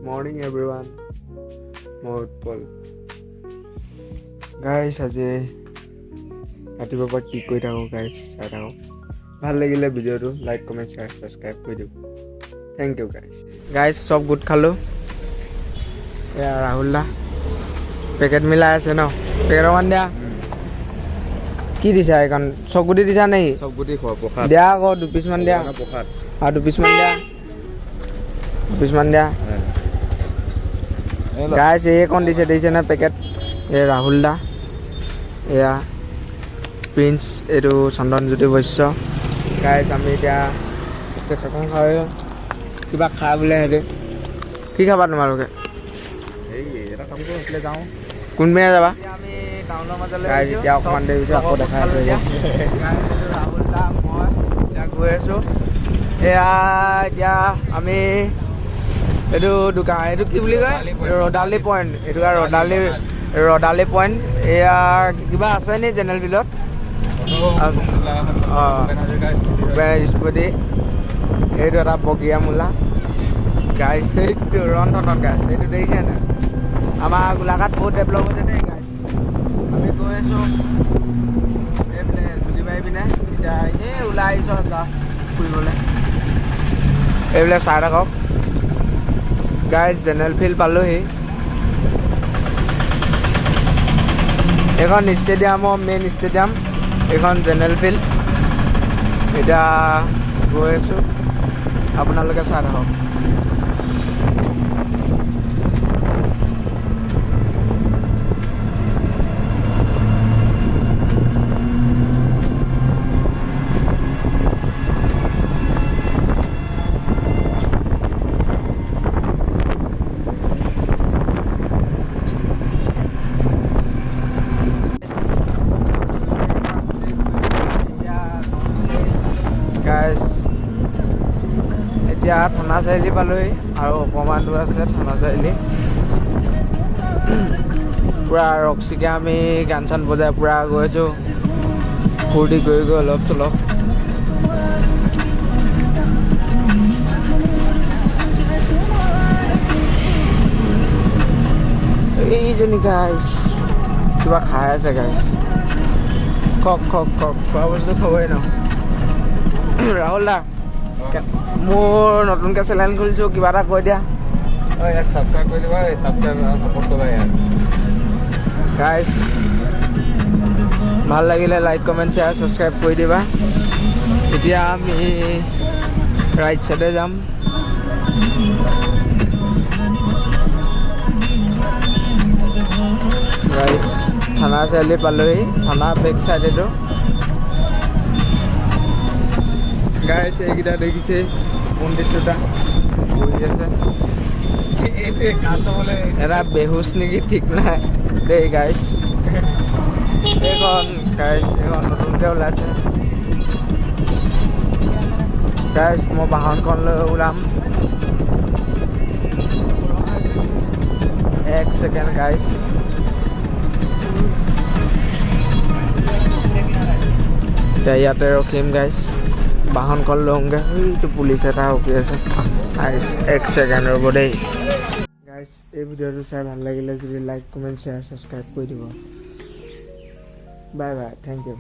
Morning everyone. মই উৎপল গাইছ আজি ৰাতিপুৱাৰ পৰা কি কৰি থাকোঁ গাইছ চাই থাকোঁ ভাল লাগিলে ভিডিঅ'টো লাইক কমেণ্ট শ্বেয়াৰ ছাবস্ক্ৰাইব কৰি দিওঁ থেংক ইউ গাইছ চব গোট খালোঁ এয়া ৰাহুল দা পেকেট মিলাই আছে ন পেকেট অকণমান দিয়া কি দিছা এইখন চব গুটি দিছা নেকি চব গুটি খোৱা প্ৰসাদ দিয়া আকৌ দুপিচমান দিয়া প্ৰসাদ আৰু দুপিচমান দিয়া গাইছ এইকণ দিছে না পেকেট এই ৰাহুল দা এয়া প্ৰিন্স এইটো চন্দনজ্যোতি বৈশ্য গাইছ আমি এতিয়া কেঁচাখন খাই কিবা খাই বোলে সিহঁতে কি খাবা তোমালোকে এই এটা কাম কৰোঁ সেইফালে যাওঁ কোনপিনে যাবা আমি টাউনৰ মাজলৈ গাইছ এতিয়া অকণমান দেৰি পিছত আকৌ দেখাই আছোঁ ৰাহুল দা মই এতিয়া গৈ আছোঁ এয়া এতিয়া আমি এইটো দোকান এইটো কি বুলি কয় ৰদালি পইণ্ট এইটো ৰদালি পইণ্ট এয়া কিবা আছে নি জেনেৰেল বিলত স্পতি এইটো এটা বগীয়া মূলা গাইছ এইটো ৰন্ধনত গাইছ এইটো দেখিছে নাই আমাৰ গোলাঘাট বহুত ডেভেলপ হৈছে দেই গাইছ আমি গৈ আছোঁ এইপিনে জুলিবাৰী পিনে এতিয়া এনেই ওলাই আহিছোঁ জাষ্ট ফুৰিবলৈ এইবিলাক চাই থাকক গাইছ জেনেৰেল ফিল্ড পালোহি এইখন ষ্টেডিয়ামৰ মেইন ষ্টেডিয়াম এইখন জেনেৰেল ফিল্ড এতিয়া গৈ আছোঁ আপোনালোকে চাই থাকক গাইছ এতিয়া থানা চাৰিআলি পালোহি আৰু অকণমান দূৰ আছে থানা চাৰিআলি পূৰা ৰক্সিকে আমি গান চান বজাই পূৰা গৈছোঁ ফূৰ্তি কৰি অলপ চলপ এইজনী গাইছ কিবা খাই আছে গাইছ খক খোৱা বস্তু খাবই ন ৰাহুল দা মোৰ নতুনকৈ চেনেল খুলিছোঁ কিবা এটা কৈ দিয়া ছাবস্ক্ৰাইব কৰি দিবা ছাবস্ক্ৰাইব ছাপোৰ্ট কৰিবা গাইছ ভাল লাগিলে লাইক কমেণ্ট শ্বেয়াৰ ছাবস্ক্ৰাইব কৰি দিবা এতিয়া আমি ৰাইট ছাইডে যাম গাইছ থানা চাৰিআলি পালোহি থানা বেক চাইডেটো গাইছ এইকেইটা দেখিছে পণ্ডিত দুটা বহি আছে এটা বেহুচ নেকি ঠিক নাই দেই গাইছ এইখন নতুনকৈ ওলাইছে গাইছ মই বাহনখন লৈ ওলাম এক ছেকেণ্ড গাইছ এতিয়া ইয়াতে ৰখিম গাইছ বাহনখন লওঁগৈ এইটো পুলিচ এটা ৰখি আছে গাইছ এক ছেকেণ্ড ৰ'ব দেই গাইছ এই ভিডিঅ'টো চাই ভাল লাগিলে যদি লাইক কমেণ্ট শ্বেয়াৰ ছাবস্ক্ৰাইব কৰি দিব বাই বাই থেংক ইউ